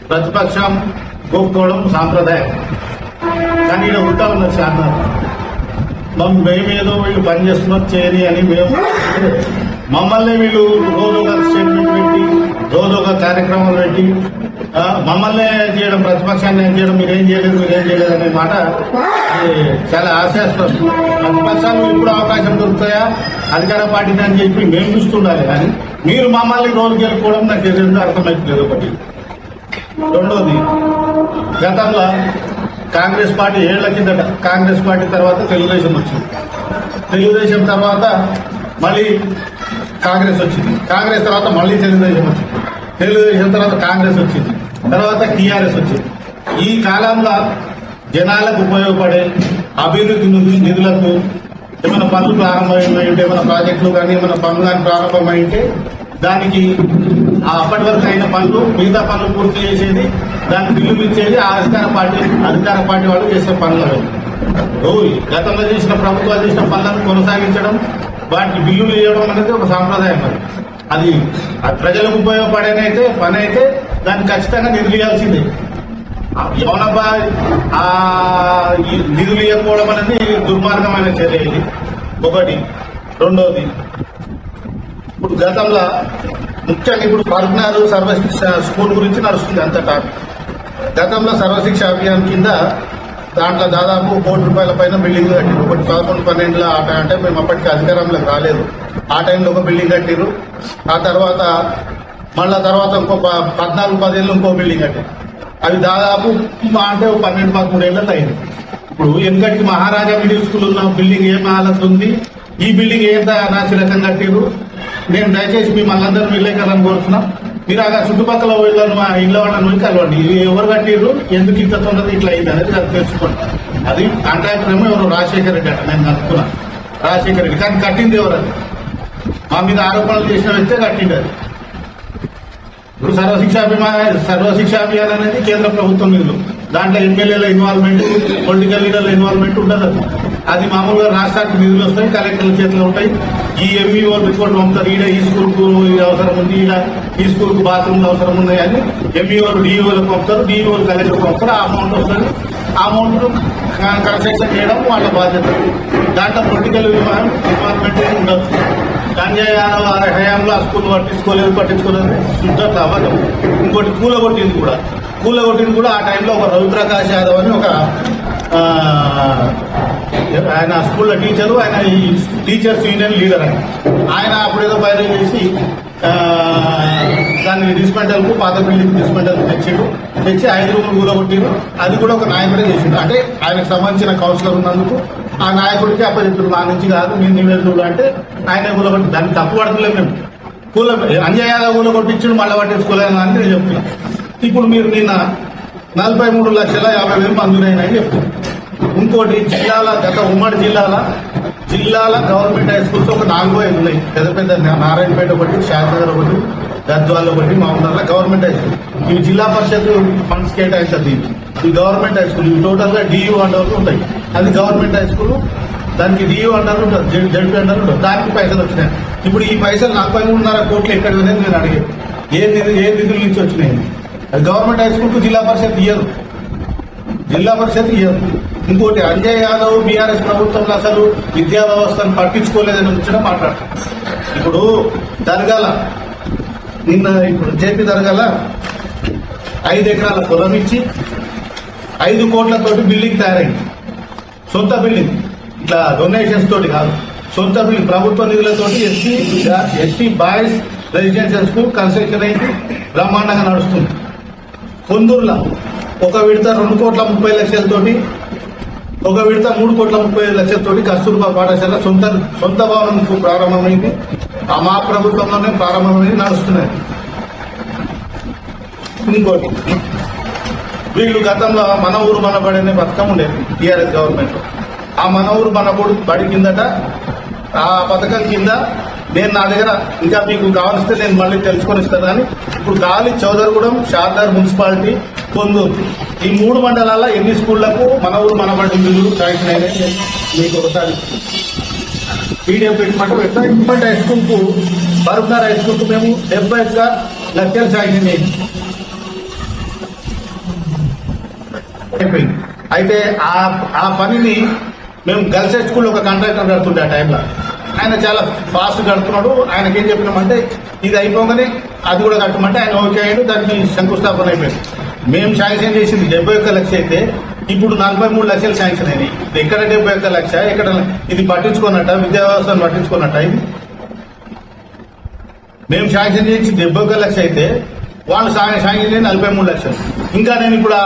ప్రతిపక్షం గోక్కోవడం సాంప్రదాయం. కానీ ఇలా ఉంటా ఉన్న చాలా మేమేదో వీళ్ళు పని చేస్తున్నారు చేయని అని మేము మమ్మల్ని వీళ్ళు రోజు ఒక స్టేట్మెంట్ పెట్టి రోజు ఒక కార్యక్రమాలు పెట్టి మమ్మల్ని చేయడం, ప్రతిపక్షాన్ని ఏం చేయడం, మీరేం చేయలేదు అనే మాట చాలా హాస్యాస్పదం. ప్రతిపక్షాలు ఇప్పుడు అవకాశం దొరుకుతాయా అధికార పార్టీని అని చెప్పి మేము చూస్తుండాలి. కానీ మీరు మమ్మల్ని రోజు గెలుపుకోవడం నాకు ఏదో అర్థమవుతుంది. ఒకటి. రెండోది, గతంలో కాంగ్రెస్ పార్టీ ఏళ్ల కిందట కాంగ్రెస్ పార్టీ తర్వాత తెలుగుదేశం వచ్చింది. తెలుగుదేశం తర్వాత మళ్ళీ కాంగ్రెస్ వచ్చింది. కాంగ్రెస్ తర్వాత మళ్ళీ తెలుగుదేశం వచ్చింది. తెలుగుదేశం తర్వాత కాంగ్రెస్ వచ్చింది. తర్వాత టీఆర్ఎస్ వచ్చింది. ఈ కాలంలో జనాలకు ఉపయోగపడే అభివృద్ధి నిధులకు ఏమైనా పనులు ప్రారంభమై ఉంటే, ఏమైనా ప్రాజెక్టులు కానీ ఏమైనా పనులు కానీ ప్రారంభమై ఉంటే దానికి అప్పటి వరకు అయిన పనులు మిగతా పనులు పూర్తి చేసేది, దానికి బిల్లులు ఇచ్చేది అధికార పార్టీ వాళ్ళు చేసే పనులు. గతంలో చేసిన ప్రభుత్వాలు చేసిన పనులను కొనసాగించడం, వాటికి బిల్లులు ఇవ్వడం అనేది ఒక సాంప్రదాయం. అది ప్రజలకు ఉపయోగపడేనైతే పని అయితే దాన్ని ఖచ్చితంగా నిధులు ఇవ్వాల్సిందే. ఎవనబ్బా నిధులు ఇవ్వకపోవడం అనేది దుర్మార్గమైన చర్య ఇది. ఒకటి. రెండోది, ఇప్పుడు గతంలో ముఖ్యంగా ఇప్పుడు పల్నాడు సర్వశిక్ష స్కూల్ గురించి నడుస్తుంది అంత టాపిక్. గతంలో సర్వశిక్ష అభియాన్ కింద దాంట్లో దాదాపు ₹1 కోట్ల పైన బిల్డింగ్ కట్టిరు. ఒకటి 11-12 అంటే మేము అప్పటికి అధికారంలోకి రాలేదు. ఆ టైంలో ఒక బిల్డింగ్ కట్టిరు. ఆ తర్వాత ఇంకో 14-15 ఇంకో బిల్డింగ్ కట్టారు. అవి దాదాపు అంటే 12-13 ఏళ్ళలో అయింది. ఇప్పుడు ఎందుకంటే మహారాజా మిడిల్ స్కూల్ ఉన్న బిల్డింగ్ ఏం హాలత్ ఉంది, ఈ బిల్డింగ్ ఏంత నాశరకం కట్టిరు. నేను దయచేసి మిమ్మల్ని అందరూ విలేకరులను కోరుతున్నాం, మీరు ఆ చుట్టుపక్కల ఇళ్ళ వాళ్ళని కలవండి. ఇవి ఎవరు కట్టిర్రు, ఎందుకు ఇంత తొందరగా ఇట్లా అయింది అనేది అది తెలుసుకోండి. అది కాంట్రాక్టర్ ఏమో ఎవరు రాజశేఖర రెడ్డి అట, నేను కనుక్కున్నాను. రాజశేఖర రెడ్డి కానీ కట్టింది ఎవరు? అది మా మీద ఆరోపణలు చేసిన వ్యక్తే కట్టింది. అది ఇప్పుడు సర్వశిక్ష అభియాన్ అనేది కేంద్ర ప్రభుత్వం నిధులు. దాంట్లో ఎమ్మెల్యేల ఇన్వాల్వ్మెంట్, పొలిటికల్ లీడర్ల ఇన్వాల్వ్మెంట్ ఉండదు. అది మామూలుగా రాష్ట్రానికి నిధులు వస్తాయి, కలెక్టర్ల చేతిలో ఉంటాయి. ఈ ఎంఈఓ రిపోర్ట్ పంపుతారు, ఈడ ఈ స్కూల్కు అవసరం ఉంది, ఈడ ఈ స్కూల్కు బాత్రూమ్లు అవసరం ఉన్నాయి అని ఎంఈఓలు డిఈఓలకు పంపుతారు, డిఈఓలు కలెక్టర్ పంపుతారు. ఆ అమౌంట్ వస్తుంది. ఆ అమౌంట్ కన్స్ట్రక్షన్ చేయడం వాళ్ళ బాధ్యత. దాంట్లో పొలిటికల్ ఇన్వాల్వ్మెంట్ ఉండదు. సంజయ్ యాదవ్ హయాంలో ఆ స్కూల్ పట్టించుకోలేదు శుద్ధత అవ్వదు. ఇంకోటి కూలగొట్టింది కూడా ఆ టైంలో ఒక రవిప్రకాష్ యాదవ్ అని ఒక ఆయన స్కూల్లో టీచరు, ఆయన ఈ టీచర్స్ యూనియన్ లీడర్ ఆయన అప్పుడేదో బయట చేసి దాన్ని డిస్మెంటల్కు పాత బిల్డింగ్ డిస్మెంటల్ తెచ్చి 5 రూములు కూలగొట్టిరు. అది కూడా ఒక నాయకుడే చేసిండు. అంటే ఆయనకు సంబంధించిన కౌన్సిలర్ ఉన్నందుకు ఆ నాయకుడికి అప్పచెప్పారు, నా నుంచి కాదు మీరు నివేదికలు అంటే ఆయన కూలగొట్టి దాన్ని తప్పు పడతలేదు. మేము అంజయ్ యాదవ్ కూలగొట్టించుడు మళ్ళీ పట్టించుకోలేను అని నేను చెప్తున్నాను. ఇప్పుడు మీరు నిన్న 43,50,000 మంజూరైనాయని చెప్తున్నారు. ఇంకోటి గత ఉమ్మడి జిల్లాల గవర్నమెంట్ హై స్కూల్స్ ఒక 4-5 ఉన్నాయి. పెద్ద నారాయణపేట ఒకటి, శారదనగర్ ఒకటి, గద్వాల ఒకటి, మామూలు గవర్నమెంట్ హై స్కూల్. ఇవి జిల్లా పరిషత్ ఫండ్స్ కేటాయిస్తుంది. ఈ గవర్నమెంట్ హై స్కూల్ ఇవి టోటల్ గా డియూ అండర్లు ఉంటాయి. అది గవర్నమెంట్ హై స్కూల్, దానికి డియూ అండర్లు ఉంటుంది, జడ్పీ అండర్లు ఉంటుంది. దానికి పైసలు వచ్చినాయి. ఇప్పుడు ఈ పైసలు 43.5 కోట్లు ఎక్కడ అనేది నేను అడిగాను. ఏ నిధుల నుంచి వచ్చినాయి? అది గవర్నమెంట్ హై స్కూల్ కు జిల్లా పరిషత్ ఇయ్యదు. ఇంకోటి, అంజయ్ యాదవ్ బీఆర్ఎస్ ప్రభుత్వంలో అసలు విద్యా వ్యవస్థను పట్టించుకోలేదని వచ్చినా మాట్లాడతారు. ఇప్పుడు జేపీ దర్గాల 5 ఎకరాల పొలం ఇచ్చి 5 కోట్లతోటి బిల్డింగ్ తయారైంది. సొంత బిల్డింగ్, ఇట్లా డొనేషన్స్ తోటి కాదు, సొంత బిల్డింగ్ ప్రభుత్వ నిధులతోటి ST boys residential school construction అయింది. బ్రహ్మాండంగా నడుస్తుంది. కొందూరులో ఒక విడత 2,30,00,000తోటి, ఒక విడత 3,30,00,000తోటి కస్తూర్బా పాఠశాల సొంత భవనం ప్రారంభమైంది. మా ప్రభుత్వంలోనే ప్రారంభమైంది, నడుస్తున్నాయి. ఇంకోటి, వీళ్ళు గతంలో మన ఊరు మనబడి అనే పథకం ఉండేది టీఆర్ఎస్ గవర్నమెంట్. ఆ మన ఊరు బడి కిందట ఆ పథకం కింద నా దగ్గర ఇంకా మీకు కావాల్సితే నేను మళ్ళీ తెలుసుకొని ఇస్తాను. కానీ ఇప్పుడు గాలి చౌదరిగూడెం, షార్దార్ మున్సిపాలిటీ, కొందూరు ఈ 3 మండలాల్లో ఎన్ని స్కూళ్లకు మన ఊరు మనబడి బిల్లులు శాంక్షన్ అయినాయి మీకు ఒకసారి పీడిఎఫ్ పెట్టమంటే పెడతా. ఇప్పటి హై స్కూల్కు, బరుబ్నగర్ హై స్కూల్కు మేము 71 లక్షలు శాంక్షన్ అయింది. అయిపోయింది. అయితే ఆ పనిని మేము గర్ల్స్ హై స్కూల్లో ఒక కాంట్రాక్టర్ కడుతుండే ఆ టైంలో. ఆయన చాలా ఫాస్ట్ కడుతున్నాడు. ఆయనకి ఏం చెప్పినామంటే ఇది అయిపోగానే అది కూడా కట్టమంటే ఆయన ఓకే అయ్యాడు. దానికి శంకుస్థాపన అయిపోయింది. మేము శాంక్షన్ చేసింది 71 లక్షలు అయితే ఇప్పుడు 43 లక్షలు శాంక్షన్ అయినాయి. ఎక్కడ 71 లక్ష, ఎక్కడ ఇది పట్టించుకున్నట్ట, విద్యా వ్యవస్థను పట్టించుకున్నట్ట. ఇది మేము శాంక్షన్ చేసి 71 లక్షలు అయితే వాళ్ళు శాంక్షన్ చేసి 43 లక్షలు. ఇంకా నేను ఇప్పుడు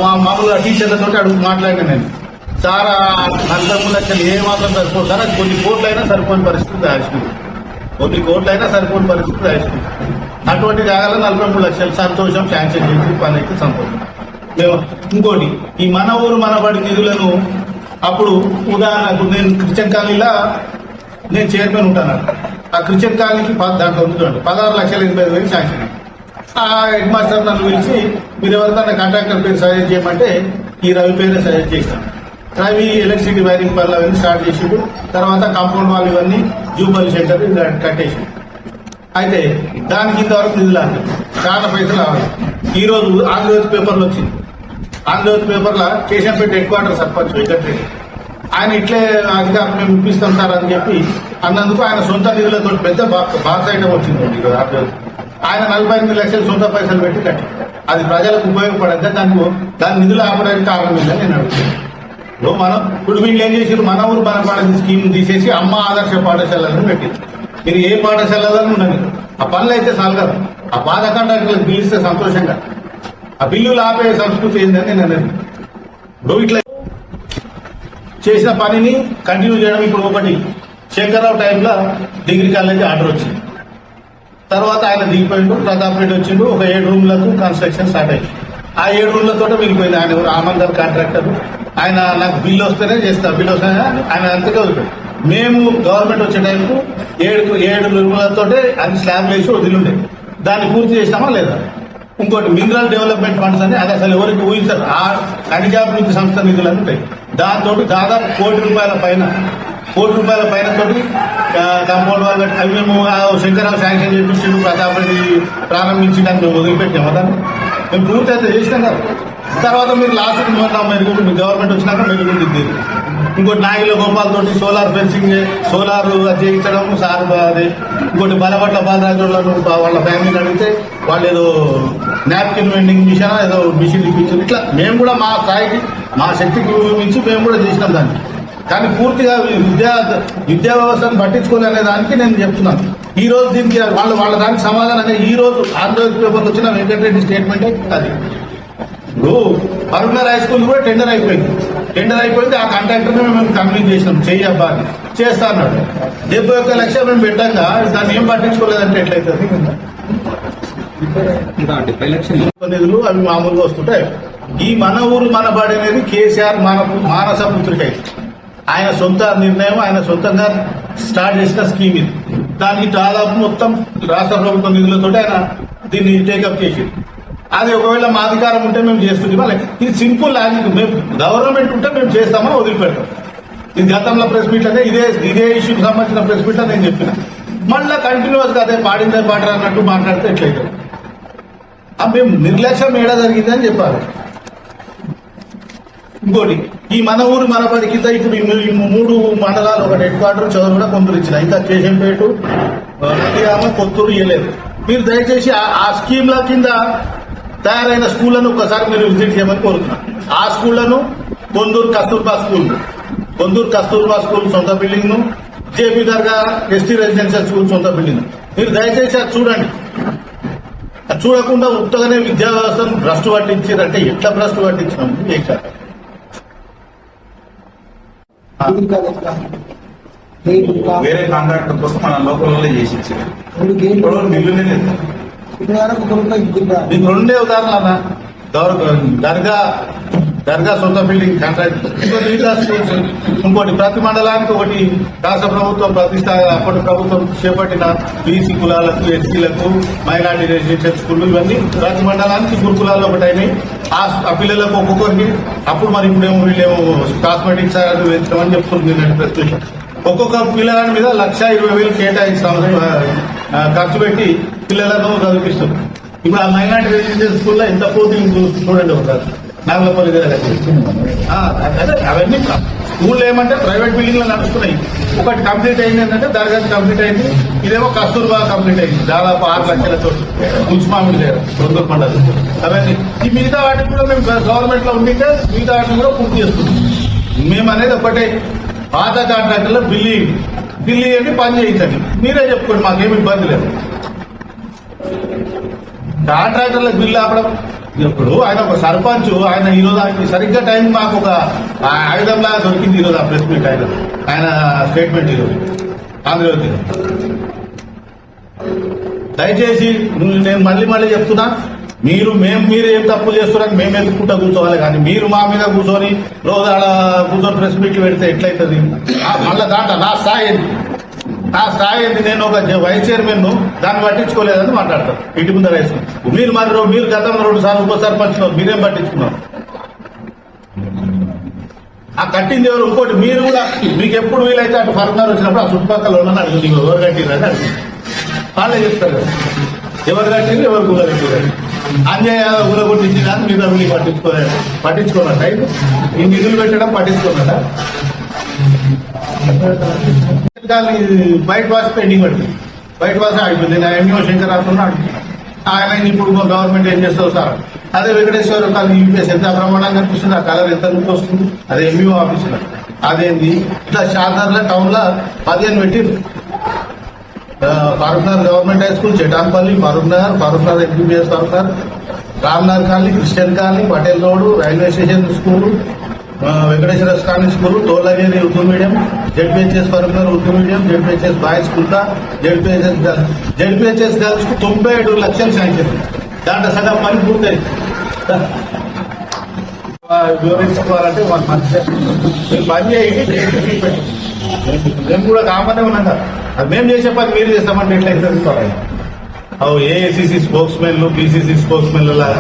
మామూలుగా టీచర్లతో అడుగు మాట్లాడినా నేను, సార్ 43 లక్షలు ఏ మాత్రం సరిపోదు సార్, అది కొన్ని కోట్లైనా సరిపోని పరిస్థితి దాచుకుంది, కొన్ని కోట్లైనా సరిపోని పరిస్థితి దాచుకుంది. అటువంటి జాగాలో 43 లక్షలు సంతోషం, శాంక్షన్ చేసి పని అయితే సంతోషం. మేము ఇంకోటి ఈ మన ఊరు మనబడి నిధులను అప్పుడు ఉదాహరణకు నేను క్రిస్టియన్ కాలనీలో నేను చైర్మన్ ఉంటాను. ఆ క్రిస్టియన్ కాలనీకి దాంట్లో ఉంది 16,80,000 శాంక్షన్. ఆ హెడ్ మాస్టర్ నన్ను పిలిచి మీరు ఎవరికన్నా కాంట్రాక్టర్ పేరు సజెస్ట్ చేయమంటే ఈ రవి పేరు సజెస్ట్ చేస్తాను. రవి ఎలక్ట్రిసిటీ వైరింగ్ పనులు అవన్నీ స్టార్ట్ చేసిండు. తర్వాత కాంపౌండ్ వాళ్ళు ఇవన్నీ జూబల్ సెంటర్ కట్టేసి, అయితే దానికి ఇంతవరకు నిధులు అంటే చాలా పైసలు రావాలి. ఈ రోజు ఆంధ్రజ్యోతి పేపర్లు వచ్చింది. ఆంధ్రజ్యోతి పేపర్లో కేశంపేట హెడ్ క్వార్టర్ సర్పంచ్ వెంకటరెడ్డి ఆయన ఇట్లే అధికారం మేము ఇప్పిస్తాం సార్ అని చెప్పి అన్నందుకు ఆయన సొంత నిధులతో పెద్ద బాక్స్ ఐటమ్ వచ్చింది. ఆయన 48 లక్షలు సొంత పైసలు పెట్టి కట్టి అది ప్రజలకు ఉపయోగపడక దాని నిధులు ఆపడానికి కారణం లేదని నేను అడుగుతాను. మనం ఇప్పుడు వీళ్ళు ఏం చేసారు, మన ఊరు మనపాడ స్కీమ్ తీసేసి అమ్మ ఆదర్శ పాఠశాలను పెట్టింది. మీరు ఏ పాఠశాలలో ఉండదు, ఆ పనులు అయితే సాల్గదు. ఆ బాధ కాంట్రాక్టులకు పిలిస్తే సంతోషంగా ఆ బిల్లులు ఆపే సంస్కృతి ఏందని నేను అనేది. ఇప్పుడు ఇట్లా చేసిన పనిని కంటిన్యూ చేయడం. ఇప్పుడు ఒకటి శంకర్రావు టైంలో డిగ్రీ కాలేజీ ఆర్డర్ వచ్చింది. తర్వాత ఆయన దిగిపోయిండు, ప్రతాప్ రెడ్డి వచ్చిండు. ఒక 7 రూమ్లకు కన్స్ట్రక్షన్ స్టార్ట్ అయింది. ఆ 7 రూమ్లతో మిగిలిపోయింది. ఆయన రామన్ గారు కాంట్రాక్టర్. ఆయన నాకు బిల్లు వస్తేనే చేస్తా, బిల్లు వస్తేనే ఆయన అంతకే వదిలిపోయాడు. మేము గవర్నమెంట్ వచ్చే టైంకు 7 రూములతో అది స్లాబ్ వేసి వదిలిండే. దాన్ని పూర్తి చేసినామా లేదా? ఇంకోటి మినరల్ డెవలప్మెంట్ ఫండ్స్ అని అది అసలు ఎవరికి ఊహించారు. ఆ ఖనిజాభివృద్ధి సంస్థ నిధులు అని ఉంటాయి. దాంతో దాదాపు ₹1 కోటి పైన తోటి కాంపౌండ్ వాళ్ళు అవి మేము శంకరరావు శాంక్షన్ చేయించిండు, ప్రతాప్ రెడ్డి ప్రారంభించడానికి మేము వదిలిపెట్టాము. దాన్ని మేము పూర్తి అయితే చేసినాం కదా. తర్వాత మీరు లాస్ట్ మెరుగు గవర్నమెంట్ వచ్చినాక మెరుగుతుంది. ఇంకోటి నాగిల గోపాల్ తోటి సోలార్ ఫెన్సింగ్, సోలార్ చేయించడం సార్ అది. ఇంకోటి బలపట్ల బాలరాజులను వాళ్ళ ఫ్యామిలీని అడిగితే వాళ్ళు ఏదో నాప్కిన్ వెండింగ్ మిషన్ ఏదో మిషన్ ఇప్పించారు. ఇట్లా మేము కూడా మా స్థాయికి మా శక్తికి మించి మేము కూడా చేసినాం దాన్ని. కానీ పూర్తిగా విద్యా వ్యవస్థను పట్టించుకోలేనే దానికి నేను చెప్తున్నాను. ఈ రోజు దీనికి వాళ్ళ దానికి సమాధానంగా ఈ రోజు ఆంధ్రజ్యోతి పేపర్లు వచ్చిన వెంకటరెడ్డి స్టేట్మెంటే అది. ఇప్పుడు పరుగునర్ హై స్కూల్ కూడా టెండర్ అయిపోయింది. ఆ కాంట్రాక్టర్ని మేము కన్విన్స్ చేసినాం, చెయ్యి అబ్బా చేస్తా అన్నాడు. 71 లక్షలు మేము పెట్టంగా దాన్ని ఏం పట్టించుకోలేదంటే ఎట్లయితుంది? నిధులు అవి మామూలుగా వస్తుంటాయి. ఈ మన ఊరు మనబడి అనేది కేసీఆర్ మానస పుత్రిక. ఆయన సొంత నిర్ణయం, ఆయన సొంతంగా స్టార్ట్ చేసిన స్కీమ్ ఇది. దానికి దాదాపు మొత్తం రాష్ట్ర ప్రభుత్వ నిధులతో ఆయన దీన్ని టేకప్ చేసి, అది ఒకవేళ మా అధికారం ఉంటే మేము చేస్తుంది. ఇది సింపుల్ లాజిక్. మేము గవర్నమెంట్ ఉంటే మేము చేస్తామని వదిలిపెడతాం. ఇది గతంలో ప్రెస్ మీట్ అంటే ఇదే ఇష్యూకి సంబంధించిన ప్రెస్ మీట్ నేను చెప్పిన. మళ్ళీ కంటిన్యూస్ గా అదే పాడిందే పాడరా అన్నట్టు మాట్లాడితే ఎట్లయితే మేము నిర్లక్ష్యం ఏడా జరిగిందని చెప్పాలి. ఇంకోటి ఈ మన ఊరు మనబడి కింద ఇప్పుడు 3 మండలాలు, ఒక హెడ్ క్వార్టర్ చదువు కూడా కొందరు ఇచ్చిన, ఇంకా కేశంపేట, నందిగామ, కొత్తూరు ఇవ్వలేదు. మీరు దయచేసి ఆ స్కీమ్ల కింద తయారైన స్కూళ్లను ఒకసారి మీరు విజిట్ చేయమని కోరుతున్నాను. ఆ స్కూళ్లను కొందూరు కస్తూర్బా స్కూల్ సొంత బిల్డింగ్ ను, జేపీ దర్గా ఎస్టీ రెసిడెన్షియల్ స్కూల్ సొంత బిల్డింగ్. మీరు దయచేసి అది చూడండి. అది చూడకుండా ఉత్తగానే విద్యా వ్యవస్థను భ్రష్టు పట్టించారంటే ఎట్లా భ్రష్టు పట్టించినాం ఏం కాదు. వేరే కాంట్రాక్టర్ కోసం మన లోకల్లో చేసి ఇచ్చారు. మీకు 2 ఉదాహరణ దర్గా సొంత బిల్డింగ్ కాంట్రాక్ట్, ఇంకోటి ప్రతి మండలానికి ఒకటి రాష్ట్ర ప్రభుత్వం అప్పటి ప్రభుత్వం చేపట్టిన బీసీ కులాలకు, ఎస్సీలకు, మైనార్టీ రెసిడెన్షియల్ స్కూళ్ళు, ఇవన్నీ ప్రతి మండలానికి గురుకులాల్లో ఒకటి అయినాయి. ఆ పిల్లలకు ఒక్కొక్కరికి అప్పుడు మరి ఇప్పుడేమో వీళ్ళేమో కాస్మెటిక్స్ పెంచడం చెప్తుంది ప్రస్తుతం. ఒక్కొక్క పిల్లగాని మీద 1,20,000 కేటాయిస్తాం, ఖర్చు పెట్టి పిల్లలను చదివిస్తుంది. ఇప్పుడు ఆ మైనార్టీ రెసిడెన్షియల్ స్కూల్లో ఎంత పోతుంది చూడండి ఒకసారి. నాగలపల్లి దగ్గర అదే అవన్నీ స్కూల్ ఏమంటే ప్రైవేట్ బిల్డింగ్ లో నడుస్తున్నాయి. ఒకటి కంప్లీట్ అయింది ఏంటంటే దర్గాది కంప్లీట్ అయింది, ఇదేమో కస్తూర్బా కంప్లీట్ అయింది దాదాపు 6 లక్షలతో మున్సిపాలిటీ దగ్గర దొంగలు పండుగ. అవన్నీ ఈ మిగతా వాటికి కూడా మేము గవర్నమెంట్ లో ఉండింటే మిగతా వాటిని కూడా పూర్తి చేస్తున్నాం. మేము అనేది ఒకటే, పాత కాంట్రాక్టర్లో బిల్లు అని పని చేయించండి, మీరే చెప్పుకోండి, మాకేమి ఇబ్బంది లేదు. కాంట్రాక్టర్లకు బిల్లు ఆపడం ఇప్పుడు ఆయన ఒక సర్పంచ్, ఆయన ఈరోజు ఆయన సరిగ్గా టైం మాకు ఒక ఆయుధంలాగా దొరికింది ఈరోజు ఆ ప్రెస్ మీట్. ఆయన స్టేట్మెంట్ ఈరోజు ఆంధ్రజ్యోతి. దయచేసి నేను మళ్ళీ చెప్తున్నా, మీరు ఏం తప్పులు చేస్తున్నారని మేము ఎదుర్కొంటా కూర్చోవాలి, కానీ మీరు మా మీద కూర్చొని రోజు ఆడ కూర్చొని ప్రెస్ మీట్లు పెడితే ఎట్లయితుంది? మళ్ళీ దాంట్లో నా స్థాయి ఏంది, నేను ఒక వైస్ చైర్మన్ దాన్ని పట్టించుకోలేదని మాట్లాడతారు ఇంటి ముందర వేసుకుని. మీరు గతంలో 2 సార్లు ఉప సర్పంచ్ మీరేం పట్టించుకున్నారు? ఆ కట్టింది ఎవరు? ఇంకోటి మీరు కూడా మీకు ఎప్పుడు వీలైతే అటు ఫర్మర్ వచ్చినప్పుడు ఆ చుట్టుపక్కల ఉన్న అడుగుతుంది, ఎవరు కట్టిరని అడుగుతుంది. వాళ్ళే చెప్తారు కదా ఎవరు కట్టింది ఎవరు కూలగట్టింది. అంజయ్ యాదవ్ కూలగొట్టించి కానీ మీరు వీళ్ళు పట్టించుకోనట, ఈ నిధులు పెట్టడం పట్టించుకోనట. బయట వాసి పెండింగ్ పడుతుంది, బయట వాసి ఆగిపోయింది. నేను ఎంఈఓ శంకర్ అంటున్నాడు, ఆయన ఇప్పుడు గవర్నమెంట్ ఏం చేస్తావు సార్? అదే వెంకటేశ్వర కాలనీ యూపీఎస్ ఎంత ప్రమాణంగా కనిపిస్తుంది, ఆ కలర్ ఎంత రూపాయి వస్తుంది, అదే ఎంఈఓ ఆఫీస్ లో. అదేంది ఇట్లా షార్దర్ల టౌన్ లో 15 పెట్టింది. Farooq Nagar government high school, Chetanpalli, Farooq Nagar MPBS Farooq Nagar, Ramnagar colony, Christian colony, Patel road, railway station school, Venkateshwara colony school, Tolagiri Urdu medium, ZPHS Farooq Nagar Urdu medium, ZPHS boys కుల్తా, జెడ్పీహెచ్ఎస్ గర్ల్స్ కు 97 లక్షలు శాంక్షన్. దాంట్లో సగం పని పూర్తయింది. వివరించుకోవాలంటే వాళ్ళు మంచి మీరు పని చేయండి, మేము కూడా కామనే ఉన్నాం కదా. అది మేము చేసే పని మీరు చేస్తామంటే ఎట్లా ఎదుర్కోవాలి? ఏఐసిసి స్పోక్స్ మెన్లు, పిసిసి స్పోక్స్ మెన్లు లాగా